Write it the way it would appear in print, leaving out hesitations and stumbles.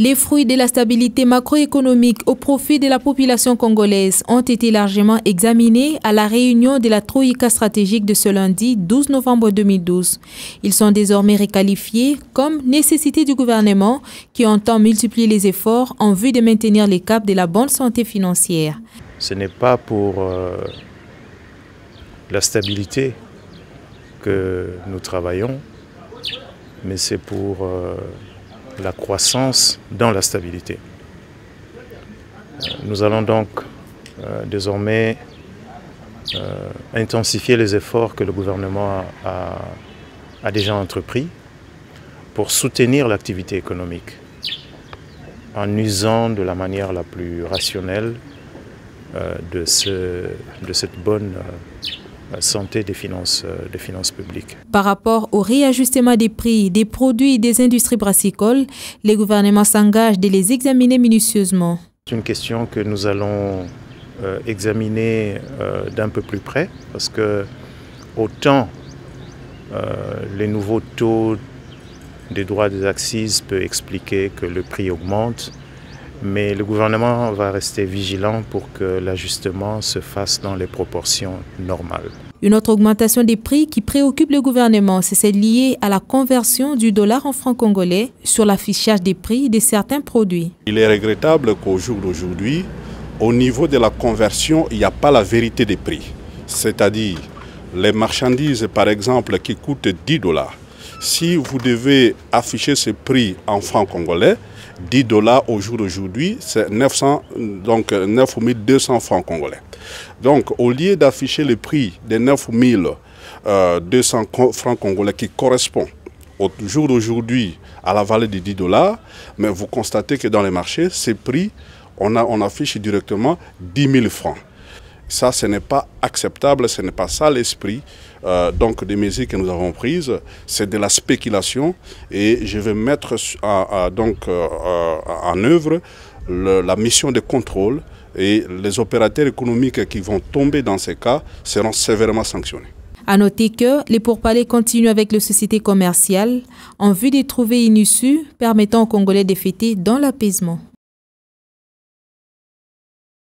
Les fruits de la stabilité macroéconomique au profit de la population congolaise ont été largement examinés à la réunion de la Troïka stratégique de ce lundi 12 novembre 2012. Ils sont désormais requalifiés comme nécessité du gouvernement qui entend multiplier les efforts en vue de maintenir les caps de la bonne santé financière. Ce n'est pas pour la stabilité que nous travaillons, mais c'est pour la croissance dans la stabilité. Nous allons donc désormais intensifier les efforts que le gouvernement a déjà entrepris pour soutenir l'activité économique en usant de la manière la plus rationnelle de cette bonne santé des finances publiques. Par rapport au réajustement des prix des produits des industries brassicoles, les gouvernements s'engagent de les examiner minutieusement. C'est une question que nous allons examiner d'un peu plus près parce que autant les nouveaux taux des droits des accises peuvent expliquer que le prix augmente, mais le gouvernement va rester vigilant pour que l'ajustement se fasse dans les proportions normales. Une autre augmentation des prix qui préoccupe le gouvernement, c'est celle liée à la conversion du dollar en francs congolais sur l'affichage des prix de certains produits. Il est regrettable qu'au jour d'aujourd'hui, au niveau de la conversion, il n'y a pas la vérité des prix. C'est-à-dire, les marchandises, par exemple, qui coûtent 10 dollars, si vous devez afficher ce prix en francs congolais, 10 dollars au jour d'aujourd'hui, c'est 9200 francs congolais. Donc, au lieu d'afficher le prix de 9200 francs congolais qui correspond au jour d'aujourd'hui à la valeur de 10 dollars, mais vous constatez que dans les marchés, ces prix, on affiche directement 10 000 francs. Ça, ce n'est pas acceptable, ce n'est pas ça l'esprit des mesures que nous avons prises. C'est de la spéculation et je vais mettre en œuvre la mission de contrôle et les opérateurs économiques qui vont tomber dans ces cas seront sévèrement sanctionnés. À noter que les pourparlers continuent avec les sociétés commerciales en vue de trouver une issue permettant aux Congolais de fêter dans l'apaisement.